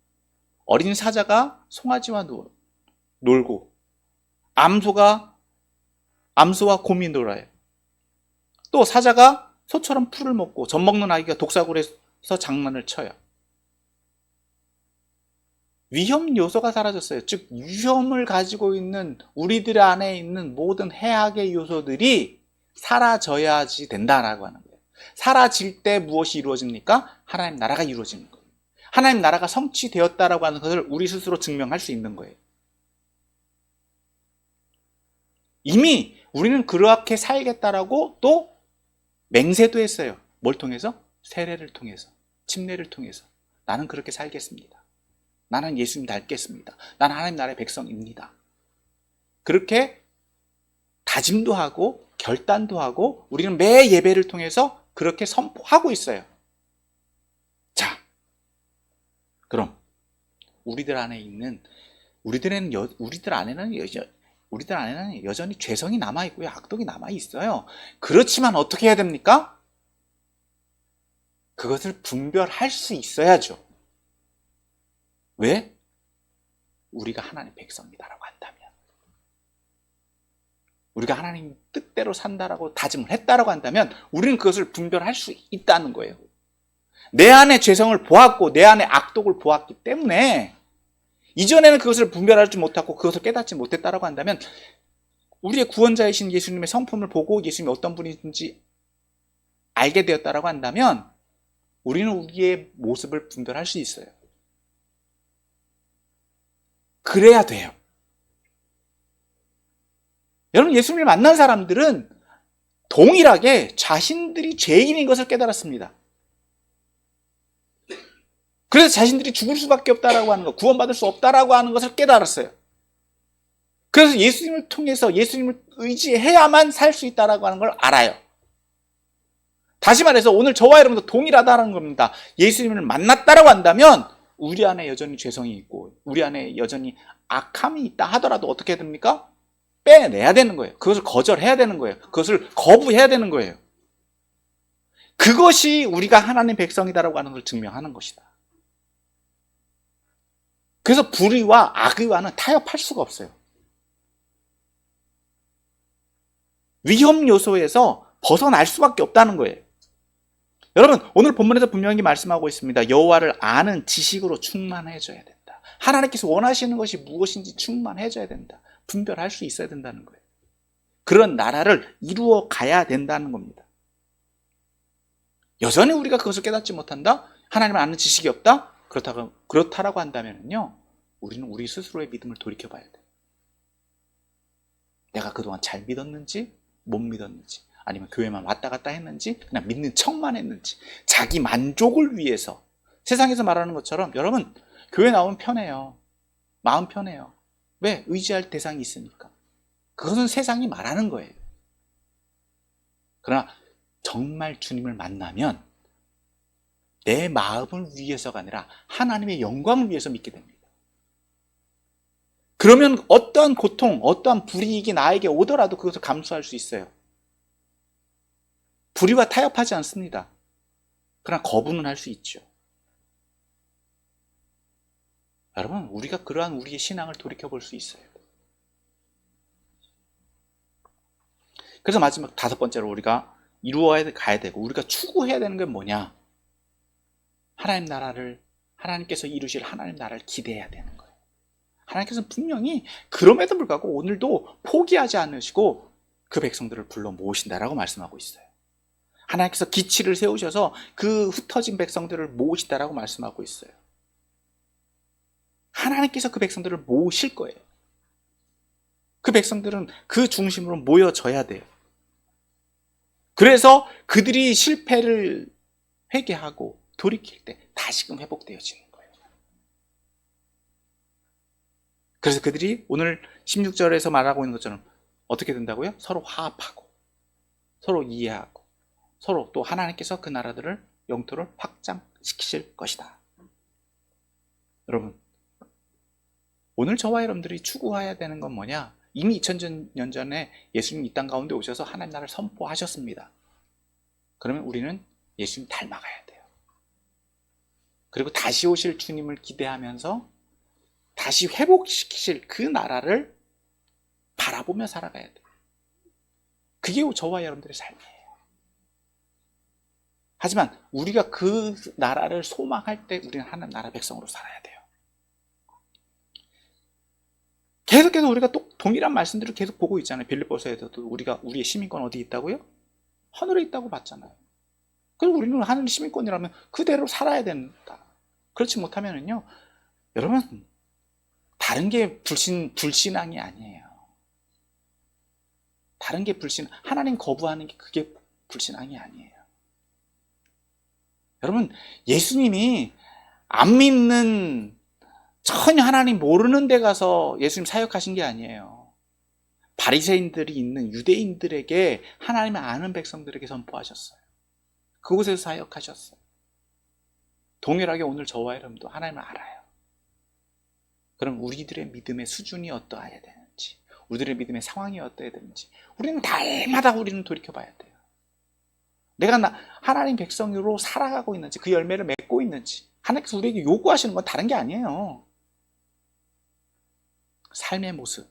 어린 사자가 송아지와 놀고 암소와 곰이 놀아요. 또 사자가 소처럼 풀을 먹고 젖먹는 아기가 독사굴에서 장난을 쳐요. 위험 요소가 사라졌어요. 즉 위험을 가지고 있는 우리들 안에 있는 모든 해악의 요소들이 사라져야지 된다라고 하는 거예요. 사라질 때 무엇이 이루어집니까? 하나님 나라가 이루어지는 거예요. 하나님 나라가 성취되었다라고 하는 것을 우리 스스로 증명할 수 있는 거예요. 이미 우리는 그렇게 살겠다라고 또 맹세도 했어요. 뭘 통해서? 세례를 통해서, 침례를 통해서. 나는 그렇게 살겠습니다. 나는 예수님 닮겠습니다. 나는 하나님 나라의 백성입니다. 그렇게 다짐도 하고 결단도 하고 우리는 매 예배를 통해서 그렇게 선포하고 있어요. 자, 그럼 우리들 안에는 여전히 죄성이 남아 있고요, 악독이 남아 있어요. 그렇지만 어떻게 해야 됩니까? 그것을 분별할 수 있어야죠. 왜? 우리가 하나님 백성이다라고 한다면, 우리가 하나님 뜻대로 산다라고 다짐을 했다라고 한다면 우리는 그것을 분별할 수 있다는 거예요. 내 안에 죄성을 보았고 내 안에 악독을 보았기 때문에 이전에는 그것을 분별하지 못하고 그것을 깨닫지 못했다라고 한다면, 우리의 구원자이신 예수님의 성품을 보고 예수님이 어떤 분인지 알게 되었다라고 한다면 우리는 우리의 모습을 분별할 수 있어요. 그래야 돼요. 여러분, 예수님을 만난 사람들은 동일하게 자신들이 죄인인 것을 깨달았습니다. 그래서 자신들이 죽을 수밖에 없다라고 하는 것, 구원받을 수 없다라고 하는 것을 깨달았어요. 그래서 예수님을 통해서 예수님을 의지해야만 살 수 있다라고 하는 걸 알아요. 다시 말해서 오늘 저와 여러분도 동일하다는 겁니다. 예수님을 만났다라고 한다면 우리 안에 여전히 죄성이 있고 우리 안에 여전히 악함이 있다 하더라도 어떻게 해야 됩니까? 빼내야 되는 거예요. 그것을 거절해야 되는 거예요. 그것을 거부해야 되는 거예요. 그것이 우리가 하나님 백성이다라고 하는 걸 증명하는 것이다. 그래서 불의와 악의와는 타협할 수가 없어요. 위험 요소에서 벗어날 수밖에 없다는 거예요. 여러분, 오늘 본문에서 분명히 말씀하고 있습니다. 여호와를 아는 지식으로 충만해져야 된다. 하나님께서 원하시는 것이 무엇인지 충만해져야 된다. 분별할 수 있어야 된다는 거예요. 그런 나라를 이루어 가야 된다는 겁니다. 여전히 우리가 그것을 깨닫지 못한다? 하나님을 아는 지식이 없다? 그렇다라고 한다면요, 우리는 우리 스스로의 믿음을 돌이켜봐야 돼요. 내가 그동안 잘 믿었는지 못 믿었는지, 아니면 교회만 왔다 갔다 했는지, 그냥 믿는 척만 했는지, 자기 만족을 위해서. 세상에서 말하는 것처럼 여러분, 교회 나오면 편해요. 마음 편해요. 왜? 의지할 대상이 있으니까. 그것은 세상이 말하는 거예요. 그러나 정말 주님을 만나면 내 마음을 위해서가 아니라 하나님의 영광을 위해서 믿게 됩니다. 그러면 어떠한 고통, 어떠한 불이익이 나에게 오더라도 그것을 감수할 수 있어요. 불의와 타협하지 않습니다. 그러나 거부는 할 수 있죠. 여러분, 우리가 그러한 우리의 신앙을 돌이켜볼 수 있어요. 그래서 마지막 5번째로 우리가 이루어야 가야 되고 우리가 추구해야 되는 게 뭐냐? 하나님께서 이루실 하나님 나라를 기대해야 되는 거예요. 하나님께서는 분명히 그럼에도 불구하고 오늘도 포기하지 않으시고 그 백성들을 불러 모으신다라고 말씀하고 있어요. 하나님께서 기치를 세우셔서 그 흩어진 백성들을 모으신다라고 말씀하고 있어요. 하나님께서 그 백성들을 모으실 거예요. 그 백성들은 그 중심으로 모여져야 돼요. 그래서 그들이 실패를 회개하고 돌이킬 때 다시금 회복되어지는 거예요. 그래서 그들이 오늘 16절에서 말하고 있는 것처럼 어떻게 된다고요? 서로 화합하고 서로 이해하고 서로 또 하나님께서 그 나라들을 영토를 확장시키실 것이다. 여러분, 오늘 저와 여러분들이 추구해야 되는 건 뭐냐? 이미 2000년 전에 예수님 이 땅 가운데 오셔서 하나님 나라를 선포하셨습니다. 그러면 우리는 예수님 닮아가야 돼요. 그리고 다시 오실 주님을 기대하면서 다시 회복시키실 그 나라를 바라보며 살아가야 돼요. 그게 저와 여러분들의 삶이에요. 하지만 우리가 그 나라를 소망할 때 우리는 하나님 나라 백성으로 살아야 돼요. 계속해서 우리가 또 동일한 말씀들을 계속 보고 있잖아요. 빌립보서에서도 우리가 우리의 시민권 어디 있다고요? 하늘에 있다고 봤잖아요. 그리고 우리는 하늘 시민권이라면 그대로 살아야 된다. 그렇지 못하면은요, 여러분, 다른 게 불신앙이 아니에요. 다른 게 하나님 거부하는 게 그게 불신앙이 아니에요. 여러분, 예수님이 안 믿는, 전혀 하나님 모르는 데 가서 예수님 사역하신 게 아니에요. 바리새인들이 있는 유대인들에게, 하나님을 아는 백성들에게 선포하셨어요. 그곳에서 사역하셨어요. 동일하게 오늘 저와 여러분도 하나님을 알아요. 그럼 우리들의 믿음의 수준이 어떠해야 되는지, 우리들의 믿음의 상황이 어떠해야 되는지, 우리는 날마다 우리는 돌이켜봐야 돼요. 내가 하나님 백성으로 살아가고 있는지, 그 열매를 맺고 있는지, 하나님께서 우리에게 요구하시는 건 다른 게 아니에요. 삶의 모습,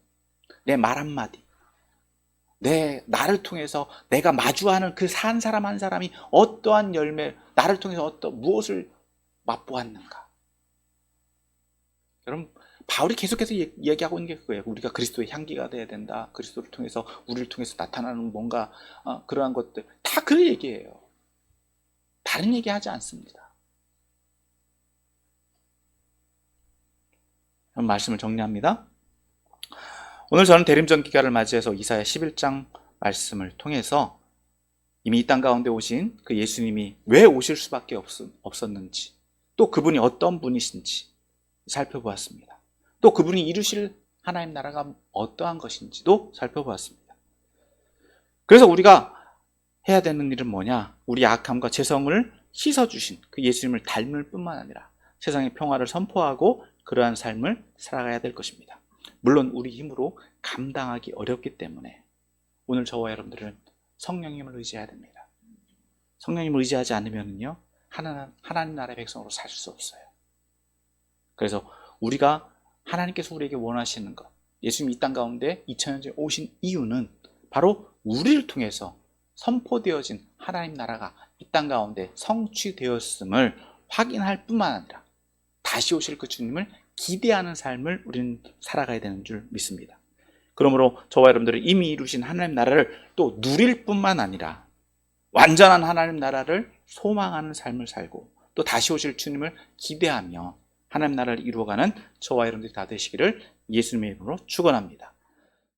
내 말 한마디, 나를 통해서 내가 마주하는 그 한 사람 한 사람이 어떠한 열매, 나를 통해서 무엇을 맛보았는가. 여러분, 바울이 계속해서 얘기하고 있는 게 그거예요. 우리가 그리스도의 향기가 돼야 된다. 그리스도를 통해서, 우리를 통해서 나타나는 뭔가 그러한 것들, 다 그 얘기예요. 다른 얘기 하지 않습니다. 그럼 말씀을 정리합니다. 오늘 저는 대림전 기간을 맞이해서 이사야 11장 말씀을 통해서 이미 이 땅 가운데 오신 그 예수님이 왜 오실 수밖에 없었는지, 또 그분이 어떤 분이신지 살펴보았습니다. 또 그분이 이루실 하나님 나라가 어떠한 것인지도 살펴보았습니다. 그래서 우리가 해야 되는 일은 뭐냐? 우리 악함과 죄성을 씻어주신 그 예수님을 닮을 뿐만 아니라 세상의 평화를 선포하고 그러한 삶을 살아가야 될 것입니다. 물론 우리 힘으로 감당하기 어렵기 때문에 오늘 저와 여러분들은 성령님을 의지해야 됩니다. 성령님을 의지하지 않으면요, 하나님 나라의 백성으로 살 수 없어요. 그래서 우리가 하나님께서 우리에게 원하시는 것, 예수님이 이 땅 가운데 2000년 전에 오신 이유는 바로 우리를 통해서 선포되어진 하나님 나라가 이 땅 가운데 성취되었음을 확인할 뿐만 아니라 다시 오실 그 주님을 기대하는 삶을 우리는 살아가야 되는 줄 믿습니다. 그러므로 저와 여러분들은 이미 이루신 하나님 나라를 또 누릴 뿐만 아니라 완전한 하나님 나라를 소망하는 삶을 살고 또 다시 오실 주님을 기대하며 하나님 나라를 이루어가는 저와 여러분들이 다 되시기를 예수님의 이름으로 축원합니다.